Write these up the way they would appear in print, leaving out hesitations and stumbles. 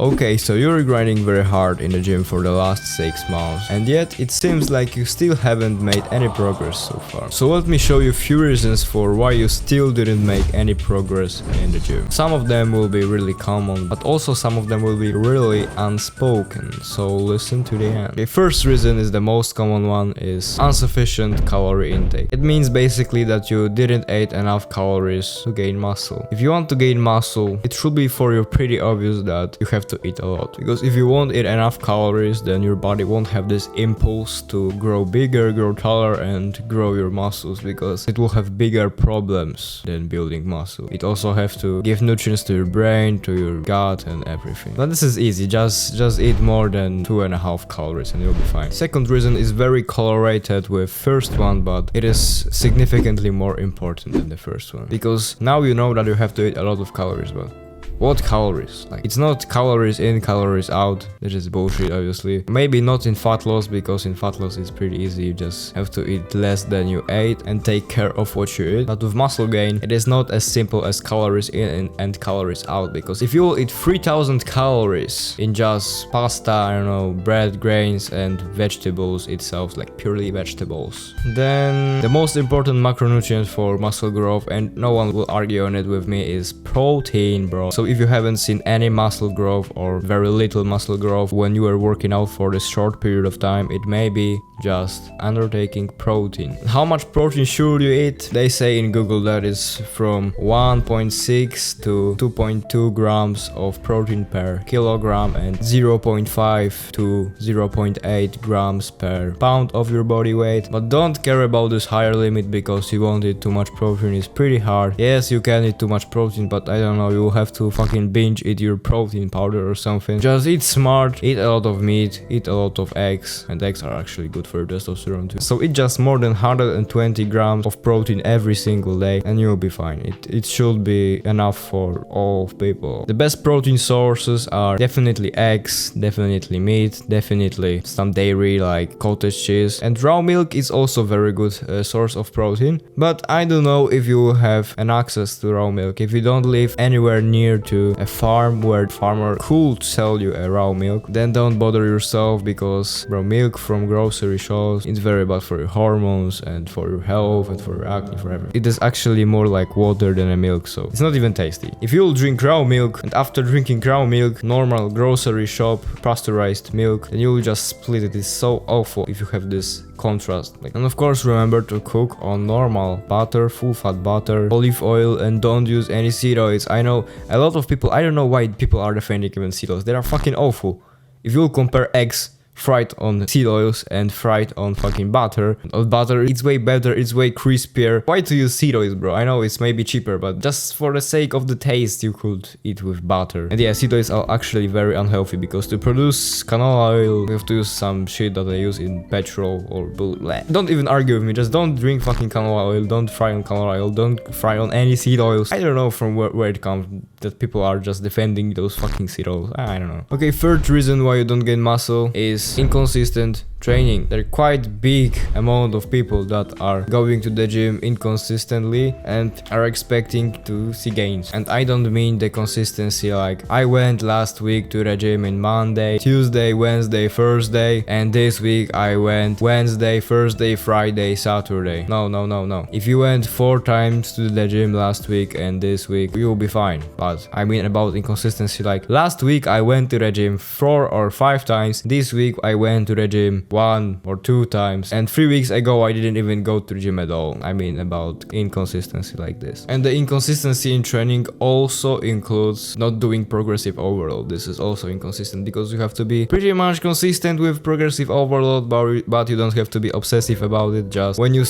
Okay, so you're grinding very hard in the gym for the last 6 months, and yet it seems like you still haven't made any progress so far. So let me show you a few reasons for why you still didn't make any progress in the gym. Some of them will be really common, but also some of them will be really unspoken, so listen to the end. The first reason is the most common one, is insufficient calorie intake. It means basically that you didn't eat enough calories to gain muscle. If you want to gain muscle, it should be for you pretty obvious that you have to eat a lot, because if you won't eat enough calories, then your body won't have this impulse to grow bigger, grow taller, and grow your muscles, because it will have bigger problems than building muscle. It also have to give nutrients to your brain, to your gut, and everything. But this is easy, just eat more than 2.5 calories and you'll be fine. Second reason is very correlated with first one, but it is significantly more important than the first one, because now you know that you have to eat a lot of calories. But what calories? Like, it's not calories in, calories out. That is bullshit, obviously. Maybe not in fat loss, because in fat loss it's pretty easy. You just have to eat less than you ate and take care of what you eat. But with muscle gain, it is not as simple as calories in and calories out, because if you will eat 3000 calories in just pasta, I don't know, bread, grains, and vegetables itself, like purely vegetables, then the most important macronutrient for muscle growth, and no one will argue on it with me, is protein, bro. So if you haven't seen any muscle growth or very little muscle growth when you are working out for this short period of time, it may be just undertaking protein. How much protein should you eat? They say in Google that is from 1.6 to 2.2 grams of protein per kilogram and 0.5 to 0.8 grams per pound of your body weight. But don't care about this higher limit, because you won't eat too much protein. It's pretty hard. Yes, you can eat too much protein, but I don't know, you will have to fucking binge eat your protein powder or something. Just eat smart, eat a lot of meat, eat a lot of eggs, and eggs are actually good for testosterone too. So eat just more than 120 grams of protein every single day and you'll be fine. It should be enough for all people. The best protein sources are definitely eggs, definitely meat, definitely some dairy like cottage cheese, and raw milk is also very good source of protein. But I don't know if you have an access to raw milk. If you don't live anywhere near to a farm where farmer could sell you a raw milk, then don't bother yourself, because raw milk from grocery shops, it's very bad for your hormones and for your health and for your acne, for everything. It is actually more like water than a milk, so it's not even tasty. If you'll drink raw milk and after drinking raw milk, normal grocery shop pasteurized milk, then you'll just split it. It's so awful if you have this contrast. And of course, remember to cook on normal butter, full fat butter, olive oil, and don't use any seed oils. I know a lot of people, I don't know why people are defending even seed oils. They are fucking awful. If you'll compare eggs fried on seed oils and fried on fucking butter, it's way better, it's way crispier. Why to use seed oils, bro? I know it's maybe cheaper, but just for the sake of the taste, you could eat with butter. And yeah, seed oils are actually very unhealthy, because to produce canola oil, you have to use some shit that they use in petrol or blah. Don't even argue with me, just don't drink fucking canola oil, don't fry on canola oil, don't fry on any seed oils. I don't know from where it comes that people are just defending those fucking seed oils. I don't know. Okay, third reason why you don't gain muscle is inconsistent training. There are quite big amount of people that are going to the gym inconsistently and are expecting to see gains. And I don't mean the consistency like I went last week to the gym in Monday, Tuesday, Wednesday, Thursday, and this week I went Wednesday, Thursday, Friday, Saturday. No. If you went 4 times to the gym last week and this week, you'll be fine. But I mean about inconsistency, like last week I went to the gym 4 or 5 times, this week I went to the gym 1 or 2 times, and 3 weeks ago I didn't even go to the gym at all. I mean about inconsistency like this. And the inconsistency in training also includes not doing progressive overload. This is also inconsistent, because you have to be pretty much consistent with progressive overload, but you don't have to be obsessive about it. Just when you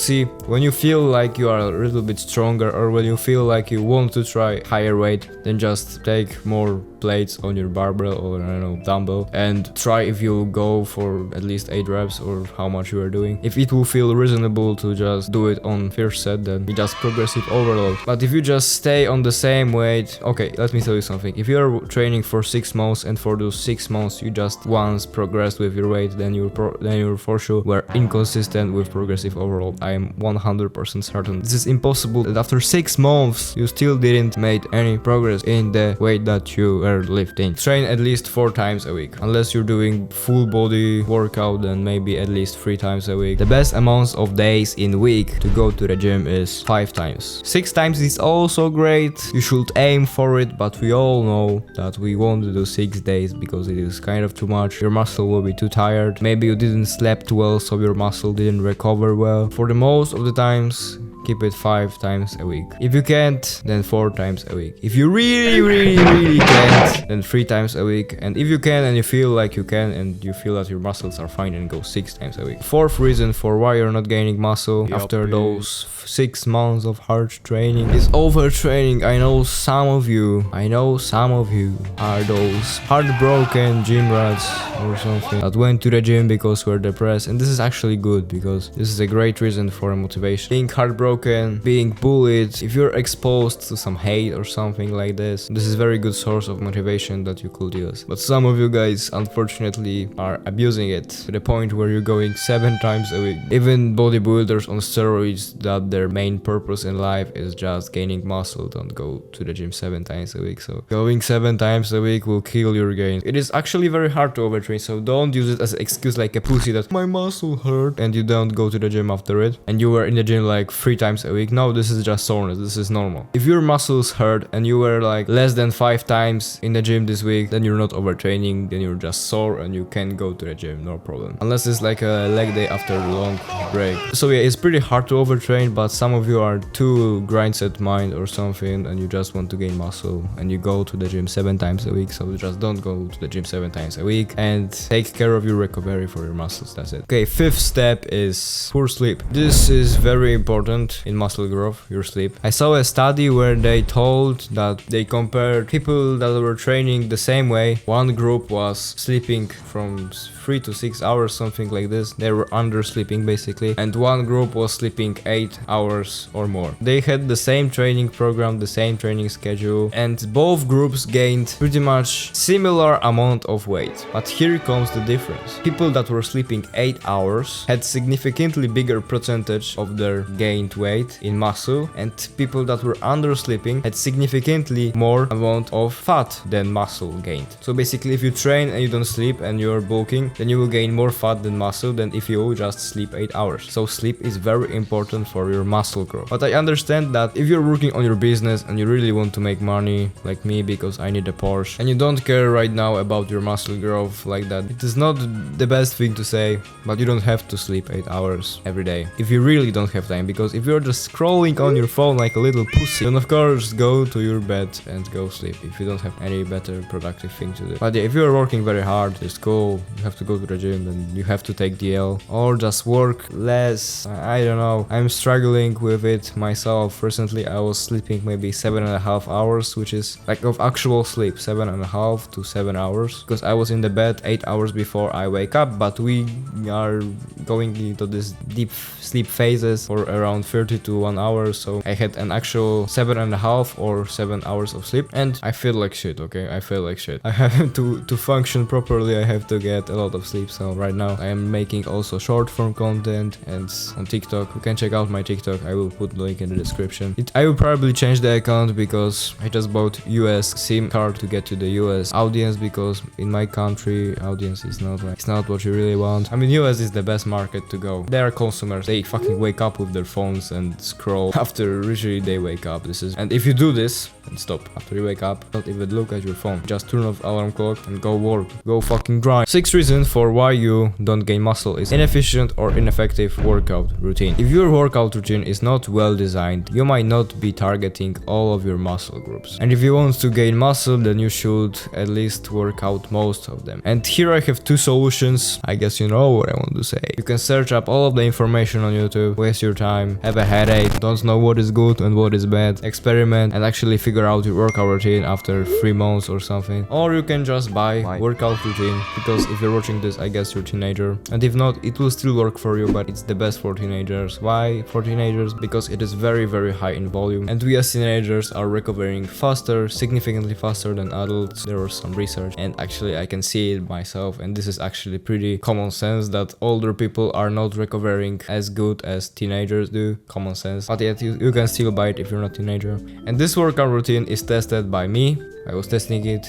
feel like you are a little bit stronger, or when you feel like you want to try higher weight, then just take more plates on your barbell or I don't know, dumbbell, and try if you go for at least 8 reps or how much you are doing. If it will feel reasonable to just do it on first set, then you just progressive overload. But if you just stay on the same weight, okay, let me tell you something. If you are training for 6 months and for those 6 months you just once progressed with your weight, then you're for sure were inconsistent with progressive overload. I am 100% certain. This is impossible that after 6 months you still didn't make any progress in the weight that you prefer lifting. Train at least 4 times a week. Unless you're doing full body workout, then maybe at least 3 times a week. The best amounts of days in week to go to the gym is 5 times. 6 times is also great. You should aim for it, but we all know that we won't do 6 days because it is kind of too much. Your muscle will be too tired. Maybe you didn't slept well, so your muscle didn't recover well. For the most of the times, keep it 5 times a week. If you can't, then 4 times a week. If you really can't, then 3 times a week. And if you can and you feel like you can and you feel that your muscles are fine, then go 6 times a week. Fourth reason for why you're not gaining muscle after those 6 months of hard training is overtraining. I know some of you are those heartbroken gym rats or something that went to the gym because we're depressed, and this is actually good because this is a great reason for motivation. Being heartbroken, being bullied, if you're exposed to some hate or something like this is a very good source of motivation that you could use. But some of you guys unfortunately are abusing it to the point where you're going 7 times a week. Even bodybuilders on steroids that their main purpose in life is just gaining muscle don't go to the gym 7 times a week. So going 7 times a week will kill your gains. It is actually very hard to overtrain, so don't use it as an excuse like a pussy that my muscle hurt and you don't go to the gym after it and you were in the gym like 3 times a week. No, this is just soreness. This is normal. If your muscles hurt and you were like less than 5 times in the gym this week, then you're not overtraining, then you're just sore and you can go to the gym, no problem. Unless it's like a leg day after a long break. So yeah, it's pretty hard to overtrain, but some of you are too grindset mind or something and you just want to gain muscle and you go to the gym 7 times a week. So just don't go to the gym 7 times a week and take care of your recovery for your muscles. That's it. Okay, 5th step is poor sleep. This is very important in muscle growth, your sleep. I saw a study where they told that they compared people that were training the same way. One group was sleeping from 3 to 6 hours, something like this. They were undersleeping basically. And one group was sleeping 8 hours or more. They had the same training program, the same training schedule, and both groups gained pretty much similar amount of weight. But here comes the difference. People that were sleeping 8 hours had significantly bigger percentage of their gained weight in muscle, and people that were undersleeping had significantly more amount of fat than muscle gained. So basically, if you train and you don't sleep and you're bulking, then you will gain more fat than muscle than if you just sleep 8 hours. So sleep is very important for your muscle growth. But I understand that if you're working on your business and you really want to make money, like me, because I need a Porsche, and you don't care right now about your muscle growth like that, it is not the best thing to say, but you don't have to sleep 8 hours every day if you really don't have time. Because if you're just scrolling on your phone like a little pussy, then of course go to your bed and go sleep if you don't have any better productive thing to do. But yeah, if you're working very hard, it's cool, you have to go to the gym and you have to take the L or just work less. I don't know, I'm struggling with it myself. Recently I was sleeping maybe 7.5 hours, which is like of actual sleep, 7.5 to 7 hours, because I was in the bed 8 hours before I wake up. But we are going into this deep sleep phases for around 30 to 1 hour, so I had an actual 7.5 or 7 hours of sleep and I feel like shit. Okay, I feel like shit. I have to function properly, I have to get a lot of sleep. So right now I am making also short form content and on TikTok. You can check out my TikTok, I will put the link in the description. I will probably change the account because I just bought US SIM card to get to the US audience, because in my country audience is not like, it's not what you really want. I mean, US is the best market to go. They are consumers, they fucking wake up with their phones and scroll after usually they wake up. And if you do this and stop after you wake up, don't even look at your phone, just turn off alarm clock and go work, go fucking grind. 6th reason for why you don't gain muscle is inefficient or ineffective workout routine. If your workout routine is not well designed, you might not be targeting all of your muscle groups. And if you want to gain muscle, then you should at least work out most of them. And here I have 2 solutions. I guess you know what I want to say. You can search up all of the information on YouTube, waste your time, have a headache, don't know what is good and what is bad, experiment and actually figure out your workout routine after 3 months or something. Or you can just buy workout routine, because if you're watching this, I guess you're a teenager, and if not, it will still work for you, but it's the best for teenagers. Why for teenagers? Because it is very high in volume, and we as teenagers are recovering faster, significantly faster than adults. There was some research, and actually I can see it myself, and this is actually pretty common sense that older people are not recovering as good as teenagers do. Common sense. But yet you can still buy it if you're not a teenager. And this workout routine is tested by me. I was testing it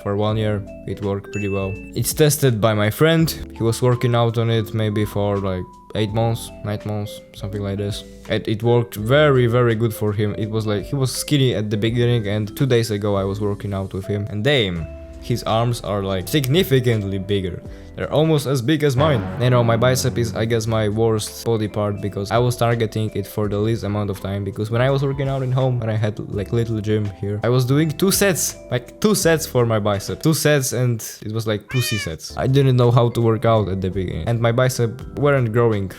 for 1 year. It worked pretty well. It's tested by my friend. He was working out on it maybe for like 8 months, 9 months, something like this. And it worked very, very good for him. It was like, he was skinny at the beginning, and 2 days ago I was working out with him, and damn, his arms are like significantly bigger. They're almost as big as mine. You know, my bicep is, I guess, my worst body part, because I was targeting it for the least amount of time, because when I was working out in home and I had like little gym here, I was doing 2 sets, like 2 sets for my bicep. 2 sets, and it was like pussy sets. I didn't know how to work out at the beginning, and my bicep weren't growing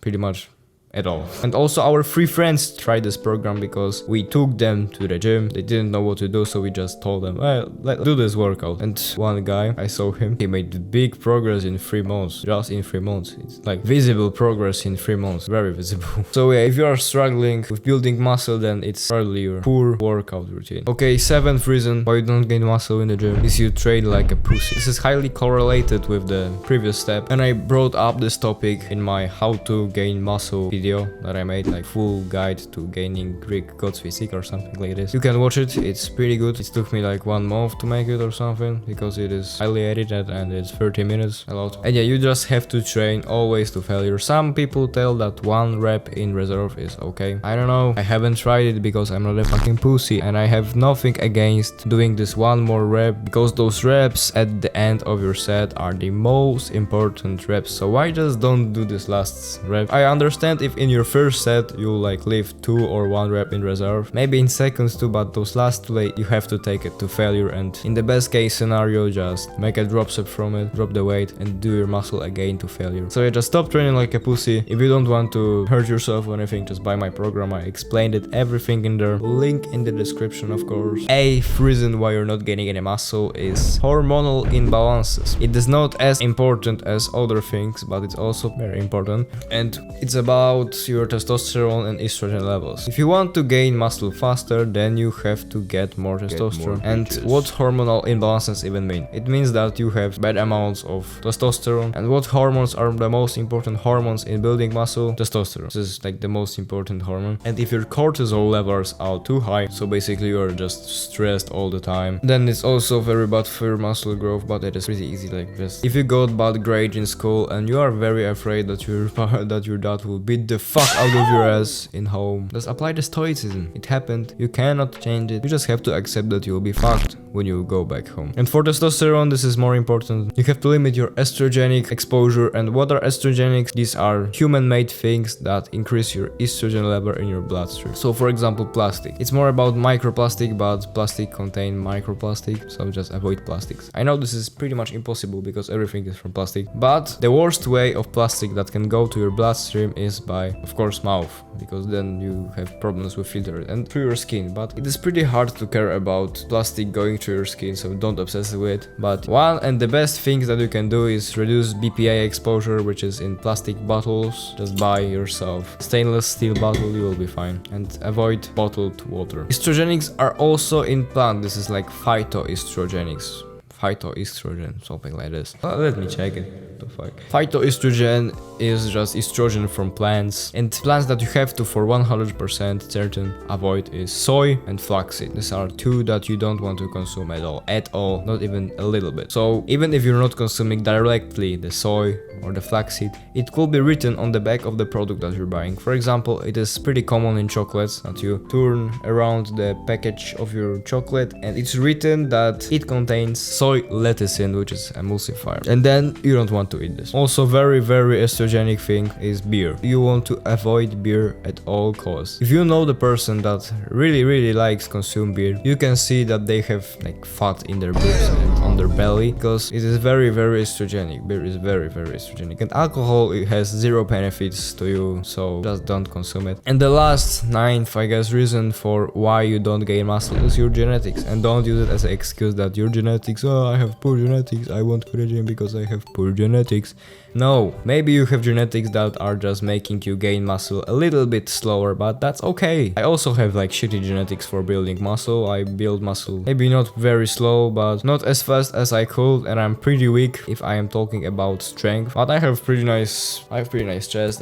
pretty much at all. And also our 3 friends tried this program because we took them to the gym. They didn't know what to do, so we just told them, well, let's do this workout. And one guy, I saw him, he made big progress in 3 months. Just in 3 months. It's like visible progress in 3 months. Very visible. So yeah, if you are struggling with building muscle, then it's probably your poor workout routine. Okay, 7th reason why you don't gain muscle in the gym is you train like a pussy. This is highly correlated with the previous step, and I brought up this topic in my how to gain muscle video that I made, like full guide to gaining Greek God's physique or something like this. You can watch it, it's pretty good. It took me like 1 month to make it or something, because it is highly edited and it's 30 minutes a lot. And yeah, you just have to train always to failure. Some people tell that 1 rep in reserve is okay. I don't know, I haven't tried it because I'm not a fucking pussy, and I have nothing against doing this 1 more rep, because those reps at the end of your set are the most important reps. So why just don't do this last rep? I understand if in your first set you like leave 2 or 1 rep in reserve, maybe in seconds too, but those last 2 you have to take it to failure, and in the best case scenario just make a drop set from it, drop the weight and do your muscle again to failure. So yeah, just stop training like a pussy. If you don't want to hurt yourself or anything, just buy my program. I explained it, everything in there, link in the description of course. 8th reason why you're not gaining any muscle is hormonal imbalances. It is not as important as other things, but it's also very important, and it's about your testosterone and estrogen levels. If you want to gain muscle faster, then you have to get more testosterone. And what hormonal imbalances even mean? It means that you have bad amounts of testosterone. And what hormones are the most important hormones in building muscle? Testosterone. This is like the most important hormone. And if your cortisol levels are too high, so basically you are just stressed all the time, then it's also very bad for your muscle growth. But it is pretty easy like this. If you got bad grades in school and you are very afraid that your dad will beat the fuck out of your ass in home, just apply the stoicism. It happened, you cannot change it, you just have to accept that you will be fucked when you go back home. And for testosterone, this is more important. You have to limit your estrogenic exposure. And what are estrogenics? These are human-made things that increase your estrogen level in your bloodstream. So for example, plastic. It's more about microplastic, but plastic contain microplastic, so just avoid plastics. I know this is pretty much impossible because everything is from plastic, but the worst way of plastic that can go to your bloodstream is by, of course, mouth, because then you have problems with filter and through your skin. But it is pretty hard to care about plastic going through your skin, so don't obsess with it. But one and the best things that you can do is reduce BPA exposure, which is in plastic bottles. Just buy yourself stainless steel bottle, you will be fine, and avoid bottled water. Estrogenics are also in plant. This is like phytoestrogenics. Phytoestrogen, something like this. Let me check it. What the fuck? Phytoestrogen is just estrogen from plants, and plants that you have to for 100% certain avoid is soy and flaxseed. These are 2 that you don't want to consume at all, not even a little bit. So even if you're not consuming directly the soy or the flaxseed, it could be written on the back of the product that you're buying. For example, it is pretty common in chocolates that you turn around the package of your chocolate and it's written that it contains soy lecithin, which is emulsifier, and then you don't want to eat this. Also very estrogenic thing is beer. You want to avoid beer at all costs. If you know the person that really likes consume beer, you can see that they have like fat in their boobs and on their belly, because it is very estrogenic. Beer is very estrogenic, and alcohol, it has 0 benefits to you, so just don't consume it. And the last 9th, I guess, reason for why you don't gain muscle is your genetics. And don't use it as an excuse that your genetics, oh, I have poor genetics, I won't go to the gym because I have poor genetics. No, maybe you have genetics that are just making you gain muscle a little bit slower, but that's okay. I also have like shitty genetics for building muscle. I build muscle maybe not very slow, but not as fast as I could, and I'm pretty weak if I am talking about strength. But I have pretty nice chest,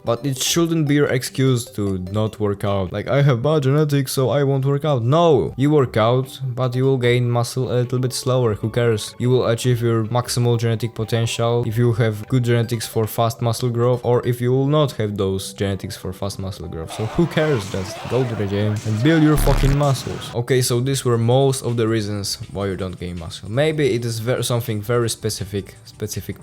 but it shouldn't be your excuse to not work out. Like, I have bad genetics, so I won't work out. No, you work out, but you will gain muscle a little bit slower. Who cares? You will achieve your maximal genetic potential if you have good genetics for fast muscle growth, or if you will not have those genetics for fast muscle growth. So who cares? Just go to the gym and build your fucking muscles. Okay, so these were most of the reasons why you don't gain muscle. Maybe it is something very specific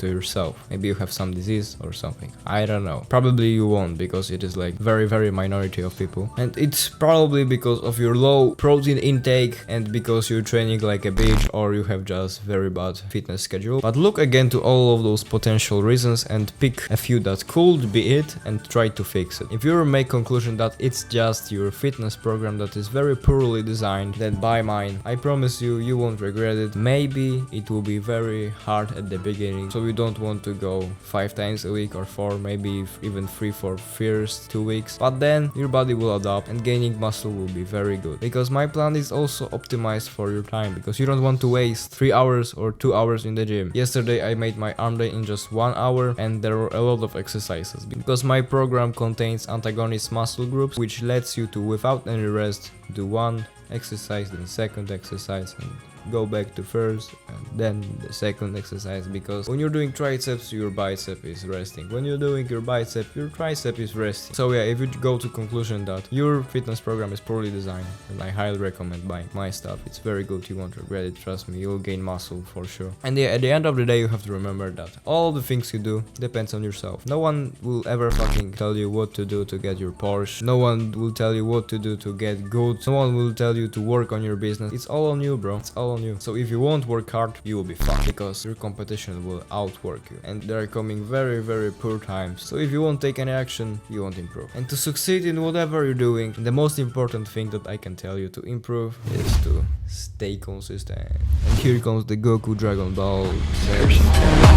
to yourself. Maybe you have some disease or something. I don't know. Probably you won't, because it is like very minority of people. And it's probably because of your low protein intake and because you're training like a bitch, or you have just very bad fitness schedule. But look again to all of those potential reasons and pick a few that could be it and try to fix it. If you make conclusion that it's just your fitness program that is very poorly designed, then buy mine. I promise you, you won't regret it. Maybe it will be very hard at the beginning, so you don't want to go 5 times a week or 4, maybe even 3 for first 2 weeks. But then your body will adapt and gaining muscle will be very good. Because my plan is also optimized for your time, because you don't want to waste 3 hours or 2 hours in the gym. Yesterday I made my arm day in just 1 hour, and there were a lot of exercises. Because my program contains antagonist muscle groups, which lets you to, without any rest, do one exercise, then second exercise, and go back to first and then the second exercise, because when you're doing triceps your bicep is resting, when you're doing your bicep your tricep is resting. So yeah, if you go to conclusion that your fitness program is poorly designed, then I highly recommend buying my stuff. It's very good, you won't regret it, trust me, you'll gain muscle for sure. And yeah, at the end of the day you have to remember that all the things you do depends on yourself. No one will ever fucking tell you what to do to get your Porsche, no one will tell you what to do to get good, no one will tell you to work on your business. It's all on you, bro, it's all on you. So if you won't work hard, you will be fucked, because your competition will outwork you, and there are coming very poor times. So if you won't take any action, you won't improve. And to succeed in whatever you're doing, the most important thing that I can tell you to improve is to stay consistent. And here comes the Goku Dragon Ball version.